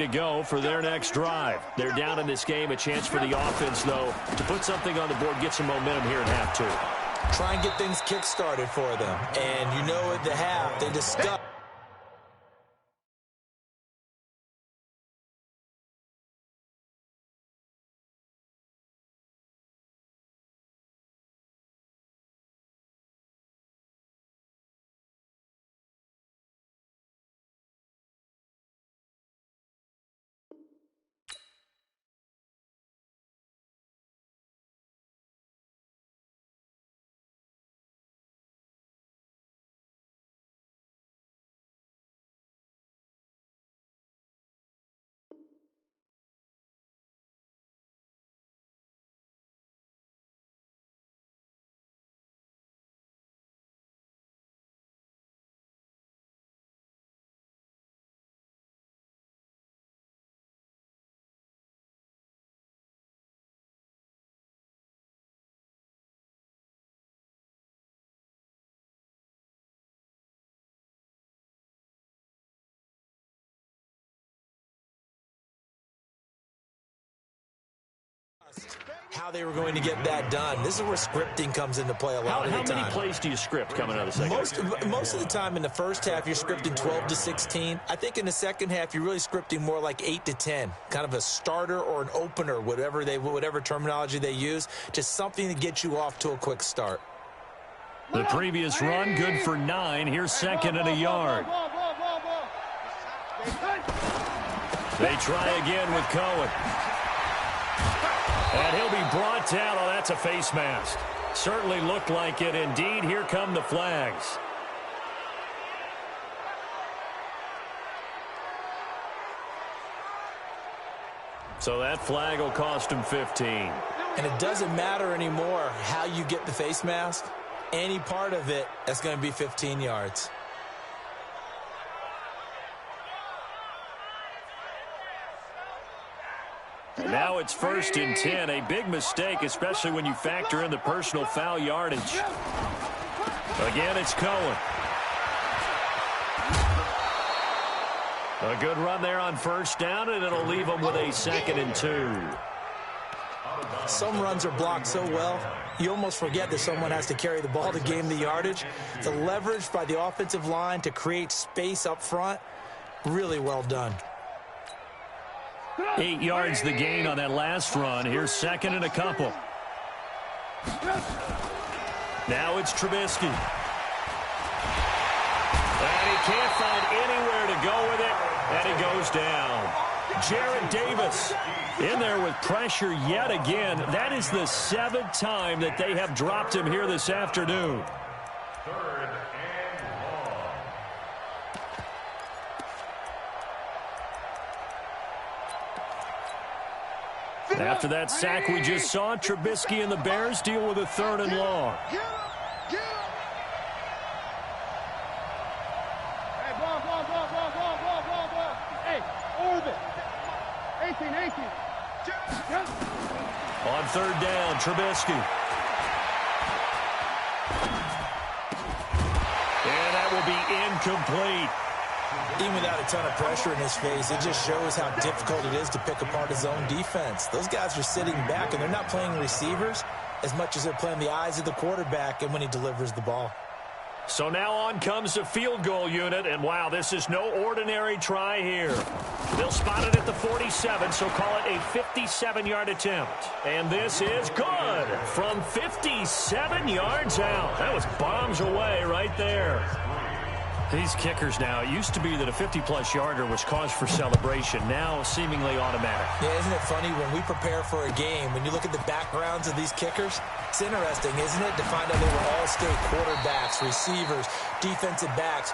to go for their next drive. They're down in this game. A chance for the offense, though, to put something on the board, get some momentum here in half two. Try and get things kick-started for them. And you know at the half, they discuss. How they were going to get that done. This is where scripting comes into play a lot of the time. How many plays do you script coming out of the second? Most of the time in the first half, you're scripting 12 to 16. I think in the second half, you're really scripting more like 8 to 10. Kind of a starter or an opener, whatever terminology they use. Just something to get you off to a quick start. The previous run, good for 9. Here's second and a yard. They try again with Cohen. And he'll be brought down. Oh, that's a face mask. Certainly looked like it. Indeed, here come the flags. So that flag will cost him 15. And it doesn't matter anymore how you get the face mask. Any part of it, that's going to be 15 yards. And now it's 1st and 10. A big mistake, especially when you factor in the personal foul yardage. Again, it's Cohen. A good run there on 1st down, and it'll leave them with a 2nd and 2. Some runs are blocked so well, you almost forget that someone has to carry the ball to gain the yardage. The leverage by the offensive line to create space up front, really well done. 8 yards the gain on that last run. Here's 2nd and a couple. Now it's Trubisky. And he can't find anywhere to go with it, and he goes down. Jared Davis in there with pressure yet again. That is the 7th time that they have dropped him here this afternoon. After that sack we just saw, Trubisky and the Bears deal with a 3rd and long. On 3rd down, Trubisky. And that will be incomplete. Even without a ton of pressure in his face, it just shows how difficult it is to pick apart his own defense. Those guys are sitting back, and they're not playing receivers as much as they're playing the eyes of the quarterback and when he delivers the ball. So now on comes the field goal unit, and wow, this is no ordinary try here. They'll spot it at the 47, so call it a 57-yard attempt. And this is good from 57 yards out. That was bombs away right there. These kickers now, it used to be that a 50-plus yarder was cause for celebration. Now seemingly automatic. Yeah, isn't it funny when we prepare for a game, when you look at the backgrounds of these kickers, it's interesting, isn't it, to find out they were all-state quarterbacks, receivers, defensive backs,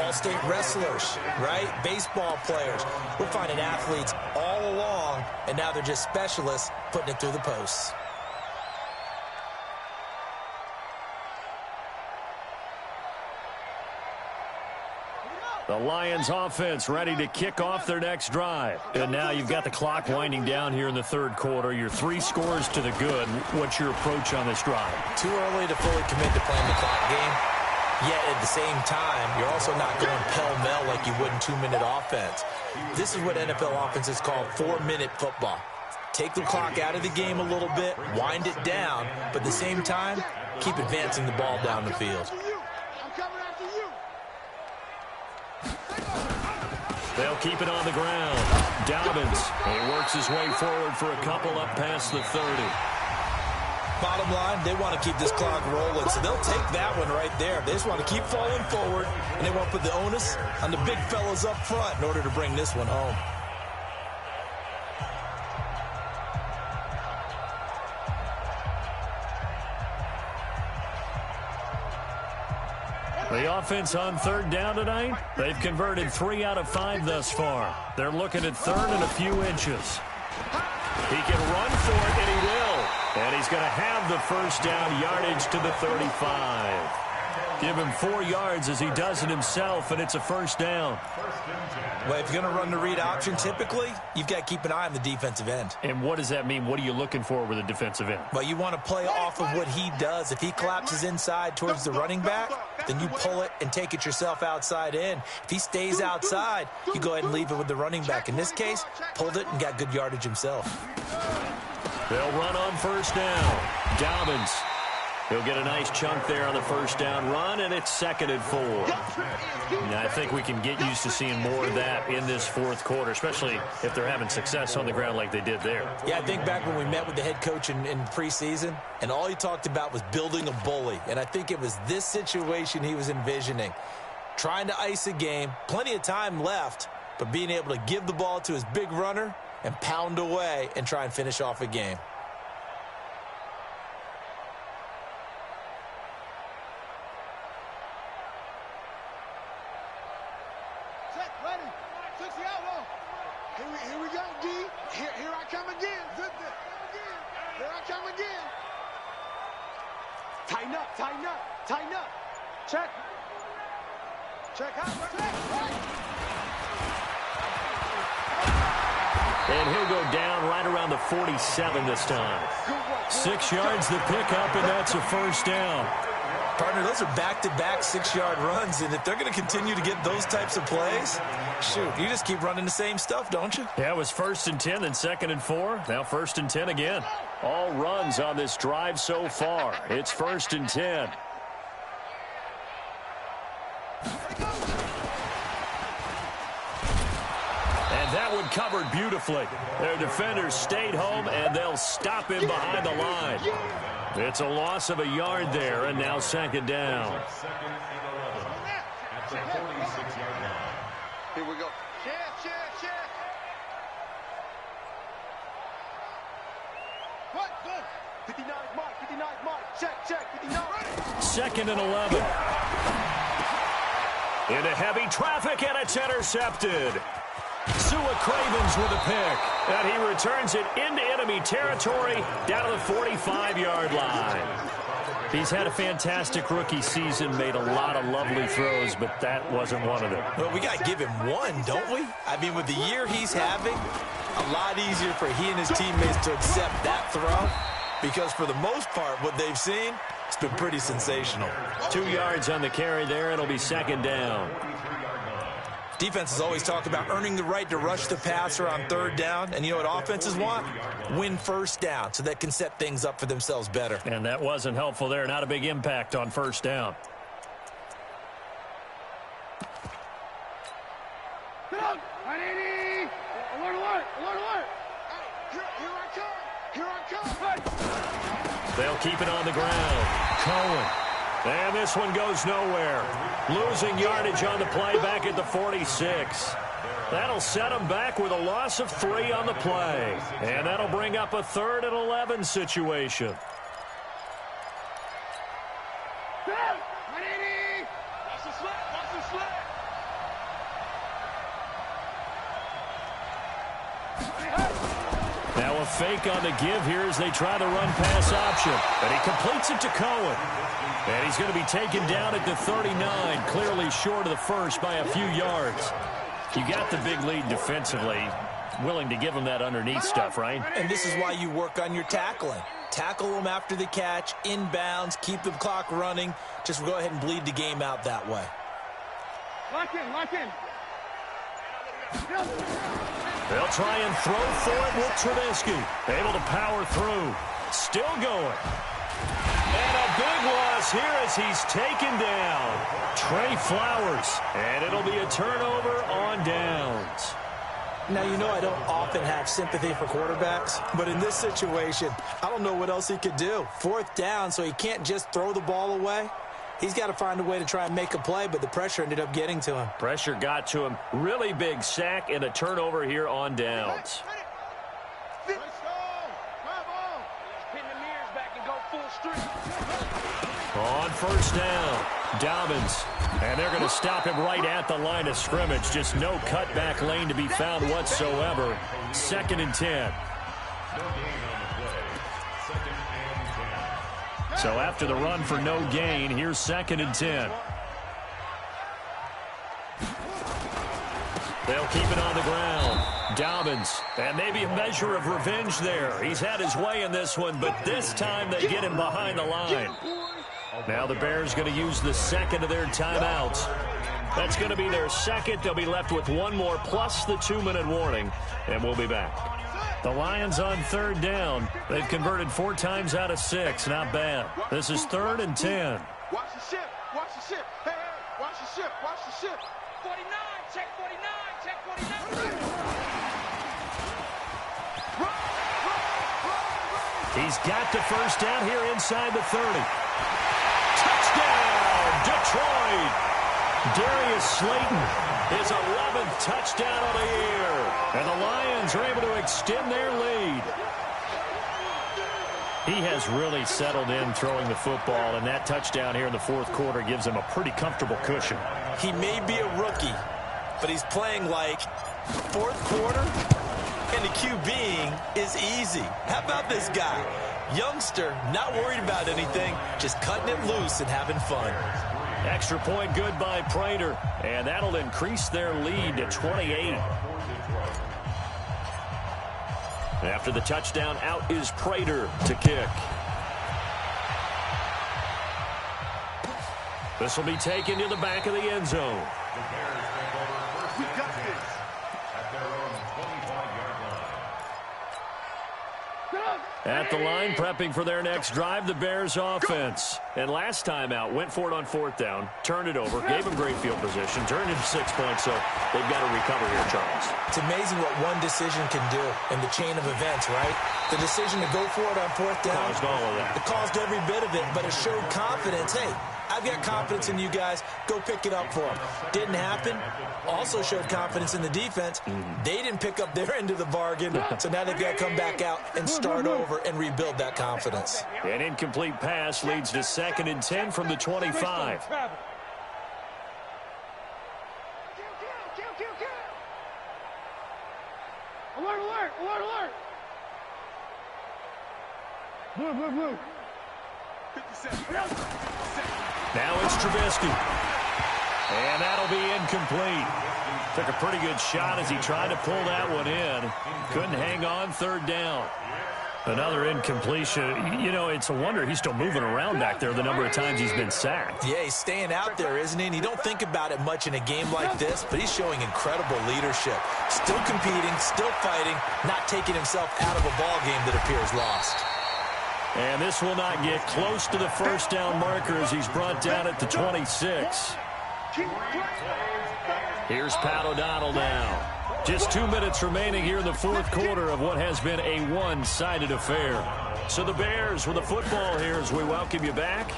all-state wrestlers, right? Baseball players. We're finding athletes all along, and now they're just specialists putting it through the posts. The Lions offense ready to kick off their next drive. And now you've got the clock winding down here in the 3rd quarter. You're 3 scores to the good. What's your approach on this drive? Too early to fully commit to playing the clock game. Yet at the same time, you're also not going pell-mell like you would in 2-minute offense. This is what NFL offenses call 4-minute football. Take the clock out of the game a little bit, wind it down, but at the same time, keep advancing the ball down the field. They'll keep it on the ground. Dobbins, he works his way forward for a couple up past the 30. Bottom line, they want to keep this clock rolling, so they'll take that one right there. They just want to keep falling forward, and they want to put the onus on the big fellas up front in order to bring this one home. The offense on third down tonight, they've converted 3 out of 5 thus far. They're looking at third and a few inches. He can run for it, and he will. And he's going to have the first down yardage to the 35. Give him 4 yards as he does it himself, and it's a first down. Well, if you're going to run the read option, typically, you've got to keep an eye on the defensive end. And what does that mean? What are you looking for with a defensive end? Well, you want to play off of what he does. If he collapses inside towards the running back, then you pull it and take it yourself outside in. If he stays outside, you go ahead and leave it with the running back. In this case, pulled it and got good yardage himself. They'll run on first down. Dobbins. He'll get a nice chunk there on the first down run, and it's 2nd and 4. Now, I think we can get used to seeing more of that in this fourth quarter, especially if they're having success on the ground like they did there. Yeah, I think back when we met with the head coach in preseason, and all he talked about was building a bully. And I think it was this situation he was envisioning. Trying to ice a game, plenty of time left, but being able to give the ball to his big runner and pound away and try and finish off a game. Here we go, D. Here I come again. Here I come again. Tighten up, tighten up, tighten up. Check. Check out. Check. And he'll go down right around the 47 this time. 6 yards the pickup, and that's a first down. Partner, those are back-to-back 6-yard runs, and if they're going to continue to get those types of plays, shoot, you just keep running the same stuff, don't you? Yeah, it was 1st and 10, then 2nd and 4. Now 1st and 10 again. All runs on this drive so far. It's 1st and 10. And that one covered beautifully. Their defenders stayed home, and they'll stop him behind the line. It's a loss of a yard there, and now 2nd down. Here we go. Check. What? 59 mark. Check. 59. 2nd and 11. Into heavy traffic, and it's intercepted. Sua Cravens with a pick, and he returns it into enemy territory down to the 45-yard line. He's had a fantastic rookie season, made a lot of lovely throws, but that wasn't one of them. Well, we got to give him one, don't we? I mean, with the year he's having, a lot easier for he and his teammates to accept that throw, because for the most part, what they've seen, it's been pretty sensational. 2 yards on the carry there. It'll be 2nd down. Defenses always talk about earning the right to rush the passer on 3rd down. And you know what offenses want? Win 1st down so they can set things up for themselves better. And that wasn't helpful there. Not a big impact on 1st down. Alert. Here I come. They'll keep it on the ground. Cohen. And this one goes nowhere. Losing yardage on the play back at the 46. That'll set them back with a loss of 3 on the play. And that'll bring up a 3rd and 11 situation. Now a fake on the give here as they try the run-pass option. But he completes it to Cohen. And he's going to be taken down at the 39, clearly short of the first by a few yards. You got the big lead defensively, willing to give him that underneath stuff, right? And this is why you work on your tackling. tackle them after the catch, inbounds, keep the clock running. Just go ahead and bleed the game out that way. Lock in, lock in. They'll try and throw for it with Trubisky. Able to power through. Still going. And a big loss here as he's taken down. Trey Flowers. And it'll be a turnover on downs. Now, you know I don't often have sympathy for quarterbacks, but in this situation, I don't know what else he could do. 4th down, so he can't just throw the ball away. He's got to find a way to try and make a play, but the pressure ended up getting to him. Pressure got to him. Really big sack and a turnover here on downs. On 1st down, Dobbins. And they're going to stop him right at the line of scrimmage. Just no cutback lane to be found whatsoever. 2nd and 10. So after the run for no gain, here's 2nd and 10. They'll keep it on the ground. Dobbins, and maybe a measure of revenge there. He's had his way in this one, but this time they get him behind the line. Now the Bears going to use the 2nd of their timeouts. That's going to be their 2nd. They'll be left with 1 more plus the 2-minute warning, and we'll be back. The Lions on 3rd down. They've converted 4 times out of 6. Not bad. This is 3rd and 10. Watch the ship. Watch the ship. Hey, hey, watch the ship. Watch the ship. 49, check 49, check 49. He's got the 1st down here inside the 30. Touchdown, Detroit. Darius Slayton, his 11th touchdown of the year. And the Lions are able to extend their lead. He has really settled in throwing the football, and that touchdown here in the 4th quarter gives him a pretty comfortable cushion. He may be a rookie, but he's playing like 4th quarter, and the QBing is easy. How about this guy? Youngster, not worried about anything, just cutting it loose and having fun. Extra point good by Prater, and that'll increase their lead to 28. After the touchdown, out is Prater to kick. This will be taken to the back of the end zone. We got this. At the line, prepping for their next drive, the Bears offense. And last time out, went for it on 4th down, turned it over, gave them great field position, turned into 6 points, so they've got to recover here, Charles. It's amazing what one decision can do in the chain of events, right? The decision to go for it on 4th down. Caused all of that. It caused every bit of it, but it showed confidence. Hey, I've got confidence in you guys. Go pick it up for them. Didn't happen. Also showed confidence in the defense. They didn't pick up their end of the bargain, so now they've got to come back out and start over and rebuild that confidence. An incomplete pass leads to 2nd and 10 from the 25. Alert, alert, alert, alert. Blue, blue, blue. 57. Now it's Trubisky. And that'll be incomplete. Took a pretty good shot as he tried to pull that one in. Couldn't hang on 3rd down. Another incompletion. You know, it's a wonder he's still moving around back there the number of times he's been sacked. Yeah, he's staying out there, isn't he? And you don't think about it much in a game like this, but he's showing incredible leadership. Still competing, still fighting, not taking himself out of a ball game that appears lost. And this will not get close to the 1st down marker as he's brought down at the 26. Here's Pat O'Donnell now. Just 2 minutes remaining here in the 4th quarter of what has been a one-sided affair. So the Bears with the football here as we welcome you back.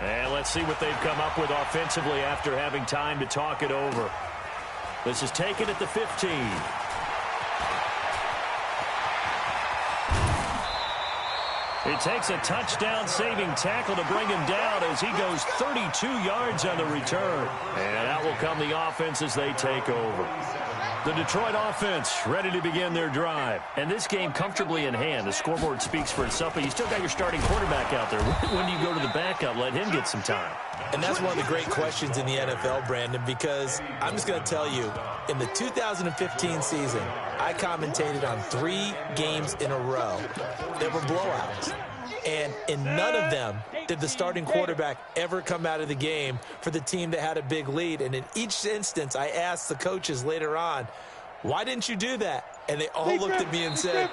And let's see what they've come up with offensively after having time to talk it over. This is taken at the 15. It takes a touchdown-saving tackle to bring him down as he goes 32 yards on the return. And out will come the offense as they take over. The Detroit offense ready to begin their drive. And this game comfortably in hand. The scoreboard speaks for itself, but you still got your starting quarterback out there. When do you go to the backup? Let him get some time. And that's one of the great questions in the NFL, Brandon, because I'm just going to tell you, in the 2015 season, I commentated on 3 games in a row that were blowouts. And in none of them did the starting quarterback ever come out of the game for the team that had a big lead. And in each instance, I asked the coaches later on, why didn't you do that? And they all looked at me and said,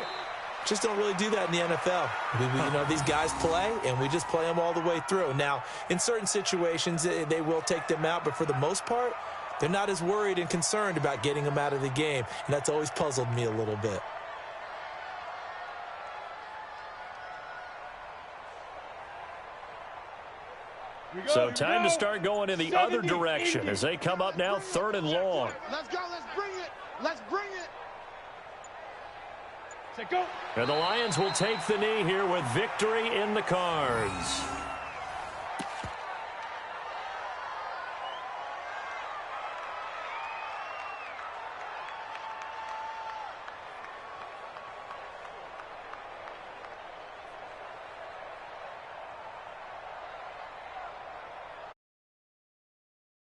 just don't really do that in the NFL. You know, these guys play, and we just play them all the way through. Now, in certain situations, they will take them out, but for the most part, they're not as worried and concerned about getting them out of the game, and that's always puzzled me a little bit. So time to start going in the other direction as they come up now 3rd and long. Let's go. Let's bring it. Let's bring it. Say go. And the Lions will take the knee here with victory in the cards.